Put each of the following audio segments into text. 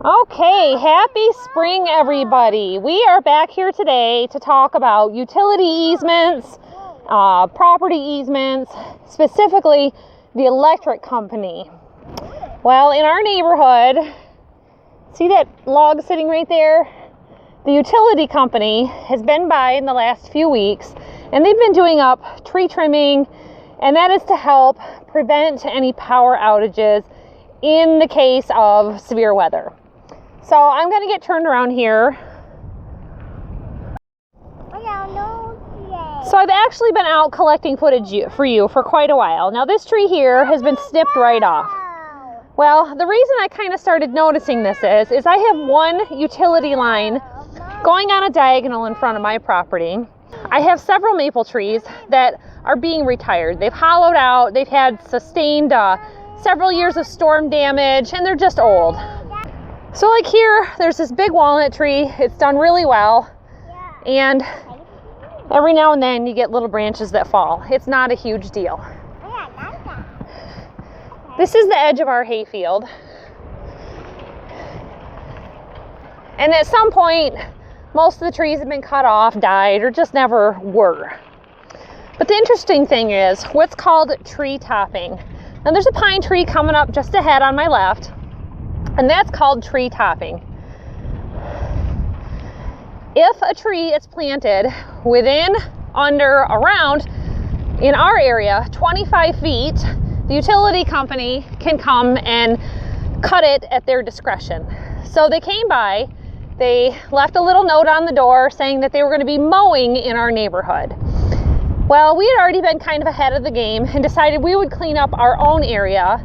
Okay, happy spring everybody. We are back here today to talk about utility easements, property easements, specifically the electric company. Well, in our neighborhood, see that log sitting right there? The utility company has been by in the last few weeks, and they've been doing up tree trimming, and that is to help prevent any power outages in the case of severe weather. So I'm going to get turned around here. So I've actually been out collecting footage for you for quite a while. Now this tree here has been snipped right off. Well, the reason I kind of started noticing this is I have one utility line going on a diagonal in front of my property. I have several maple trees that are being retired. They've hollowed out, they've had sustained several years of storm damage, and they're just old. So like here, there's this big walnut tree. It's done really well. And every now and then you get little branches that fall. It's not a huge deal. This is the edge of our hayfield. And at some point, most of the trees have been cut off, died, or just never were. But the interesting thing is what's called tree topping. Now there's a pine tree coming up just ahead on my left, and that's called tree topping. If a tree is planted within, under, around, in our area, 25 feet, the utility company can come and cut it at their discretion. So they came by, they left a little note on the door saying that they were going to be mowing in our neighborhood. Well, we had already been kind of ahead of the game and decided we would clean up our own area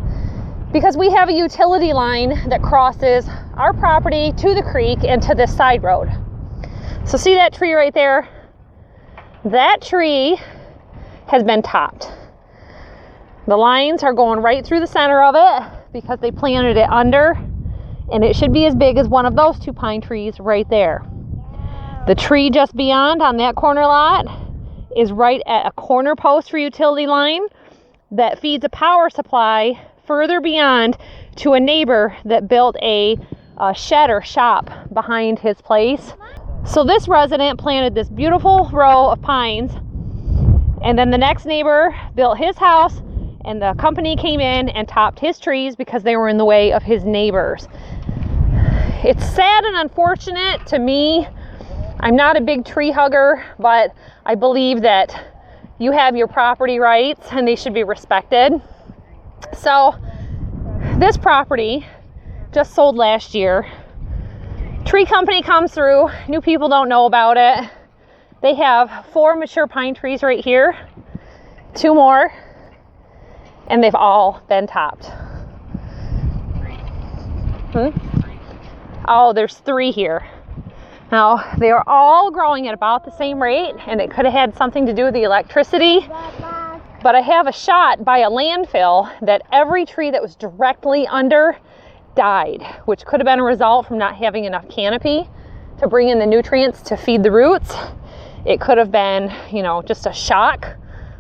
because we have a utility line that crosses our property to the creek and to this side road. So see that tree right there? That tree has been topped. The lines are going right through the center of it because they planted it under, and it should be as big as one of those two pine trees right there. The tree just beyond on that corner lot is right at a corner post for utility line that feeds a power supply further beyond to a neighbor that built a shed or shop behind his place. So this resident planted this beautiful row of pines, and then the next neighbor built his house, and the company came in and topped his trees because they were in the way of his neighbors. It's sad and unfortunate to me. I'm not a big tree hugger, but I believe that you have your property rights and they should be respected. So this property just sold last year. Tree company comes through, new people don't know about it. They have 4 mature pine trees right here, 2 more, and they've all been topped. Oh, there's 3 here. Now, they are all growing at about the same rate, and it could have had something to do with the electricity. But I have a shot by a landfill that every tree that was directly under died, which could have been a result from not having enough canopy to bring in the nutrients to feed the roots. It could have been, just a shock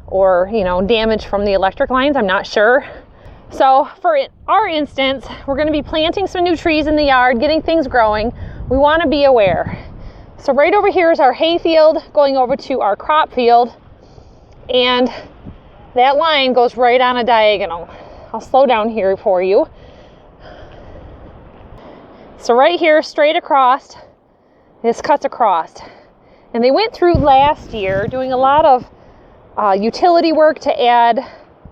or, damage from the electric lines. I'm not sure. So for our instance, we're going to be planting some new trees in the yard, getting things growing. We want to be aware. So right over here is our hay field going over to our crop field, and that line goes right on a diagonal. I'll slow down here for you. So right here, straight across, this cuts across. And they went through last year doing a lot of utility work to add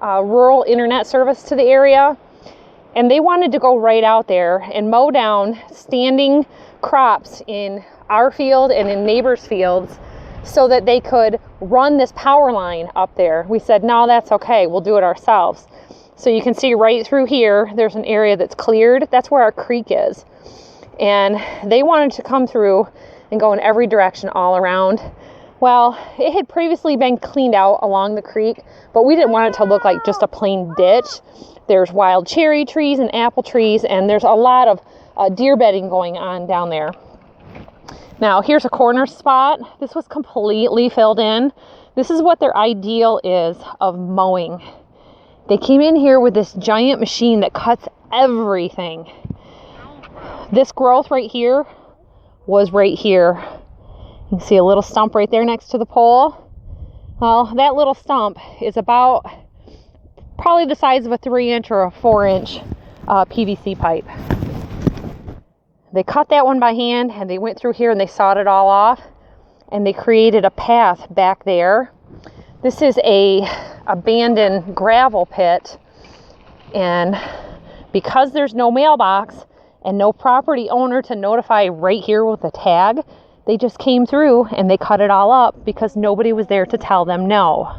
rural internet service to the area. And they wanted to go right out there and mow down standing crops in our field and in neighbors' fields so that they could run this power line up there. We said, no, that's okay. We'll do it ourselves. So you can see right through here, there's an area that's cleared. That's where our creek is. And they wanted to come through and go in every direction all around. Well, it had previously been cleaned out along the creek, but we didn't want it to look like just a plain ditch. There's wild cherry trees and apple trees, and there's a lot of deer bedding going on down there. Now, here's a corner spot. This was completely filled in. This is what their ideal is of mowing. They came in here with this giant machine that cuts everything. This growth right here was right here. You can see a little stump right there next to the pole. Well, that little stump is about probably the size of a 3-inch or a 4-inch PVC pipe. They cut that one by hand, and they went through here and they sawed it all off, and they created a path back there. This is a abandoned gravel pit, and because there's no mailbox and no property owner to notify right here with a tag, they just came through and they cut it all up because nobody was there to tell them no.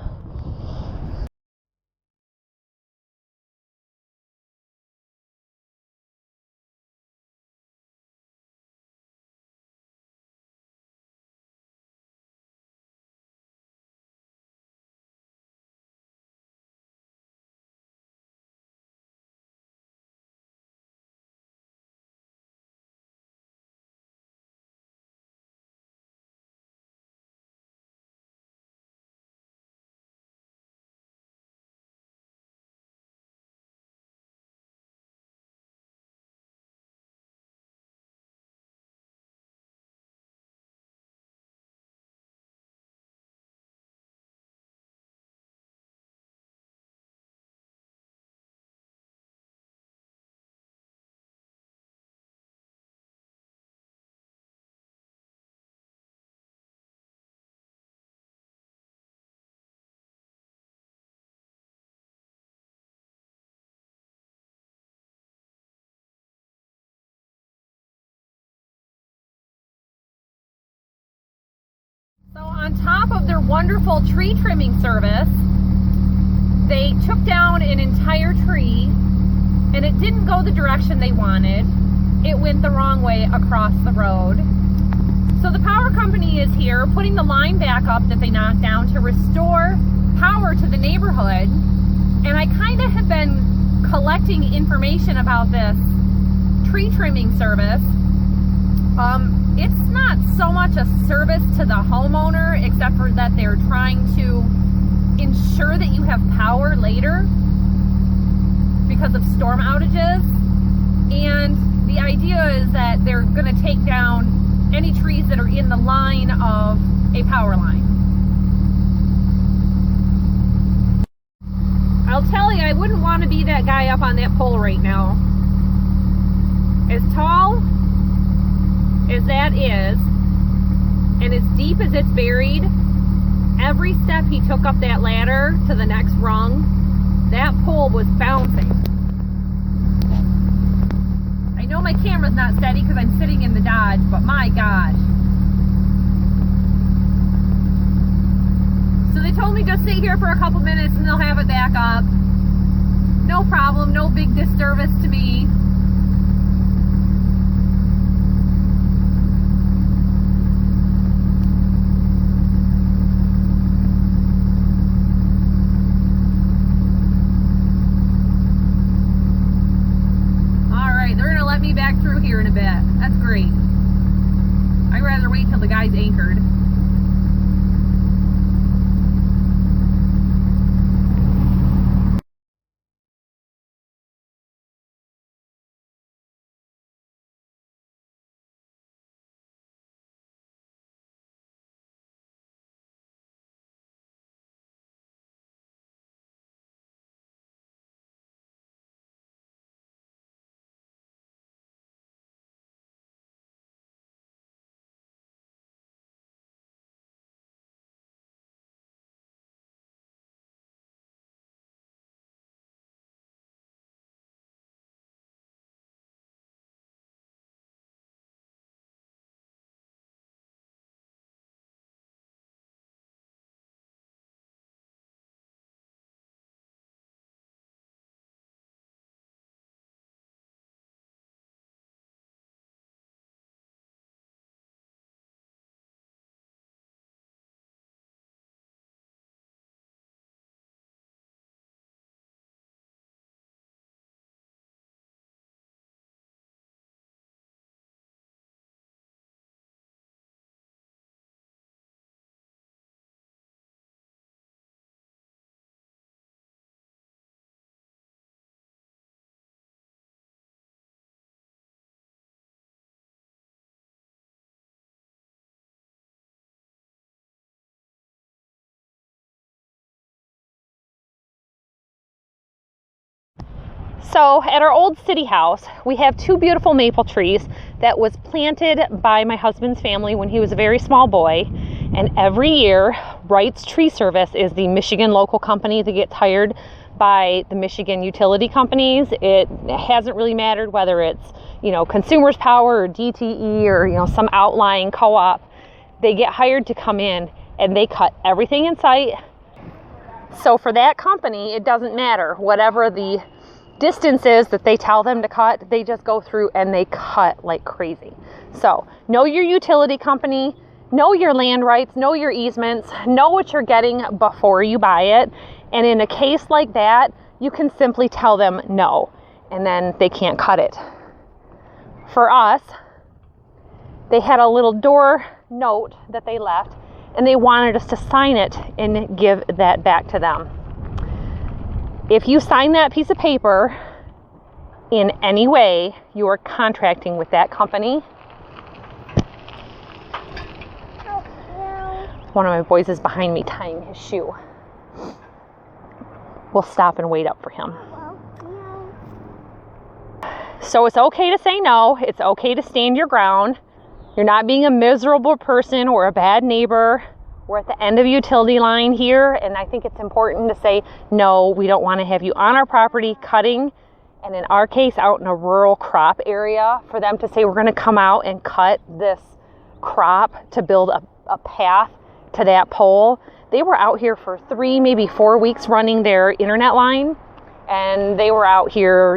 So on top of their wonderful tree trimming service, they took down an entire tree, and it didn't go the direction they wanted. It went the wrong way across the road. So the power company is here putting the line back up that they knocked down to restore power to the neighborhood. And I kind of have been collecting information about this tree trimming service. It's not so much a service to the homeowner, except for that they're trying to ensure that you have power later because of storm outages. And the idea is that they're going to take down any trees that are in the line of a power line. I'll tell you, I wouldn't want to be that guy up on that pole right now. As tall as that is, and as deep as it's buried, every step he took up that ladder to the next rung, that pole was bouncing. I know my camera's not steady because I'm sitting in the Dodge, but my gosh. So they told me just sit here for a couple minutes and they'll have it back up. No problem, no big disservice to me. Back through here in a bit. That's great. I'd rather wait till the guy's anchored. So at our old city house, we have 2 beautiful maple trees that was planted by my husband's family when he was a very small boy. And every year, Wright's Tree Service is the Michigan local company that gets hired by the Michigan utility companies. It hasn't really mattered whether it's, Consumers Power or DTE or, some outlying co-op. They get hired to come in and they cut everything in sight. So for that company, it doesn't matter. Whatever the distances that they tell them to cut, they just go through and they cut like crazy. So know your utility company, know your land rights, know your easements, know what you're getting before you buy it. And in a case like that, you can simply tell them no, and then they can't cut it. For us, they had a little door note that they left, and they wanted us to sign it and give that back to them. If you sign that piece of paper in any way, you are contracting with that company. One of my boys is behind me tying his shoe. We'll stop and wait up for him. So it's okay to say no. It's okay to stand your ground. You're not being a miserable person or a bad neighbor. We're at the end of a utility line here, and I think it's important to say, no, we don't want to have you on our property cutting, and in our case, out in a rural crop area, for them to say we're going to come out and cut this crop to build a path to that pole. They were out here for 3, maybe 4 weeks running their internet line, and they were out here,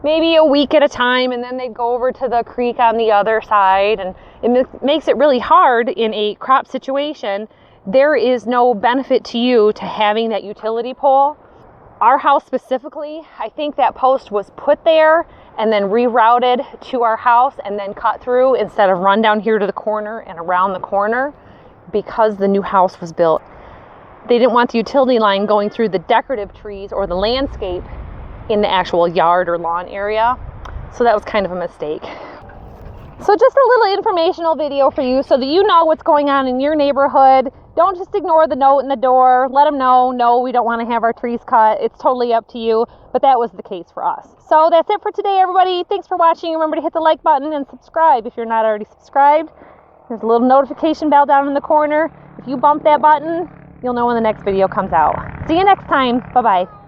maybe a week at a time, and then they'd go over to the creek on the other side, and it makes it really hard in a crop situation. There is no benefit to you to having that utility pole. Our house specifically, I think that post was put there and then rerouted to our house and then cut through instead of run down here to the corner and around the corner because the new house was built. They didn't want the utility line going through the decorative trees or the landscape in the actual yard or lawn area. So that was kind of a mistake. So just a little informational video for you so that you know what's going on in your neighborhood. Don't just ignore the note in the door. Let them know, no, we don't want to have our trees cut. It's totally up to you, but that was the case for us. So that's it for today, everybody. Thanks for watching. Remember to hit the like button and subscribe if you're not already subscribed. There's a little notification bell down in the corner. If you bump that button, you'll know when the next video comes out. See you next time. Bye-bye.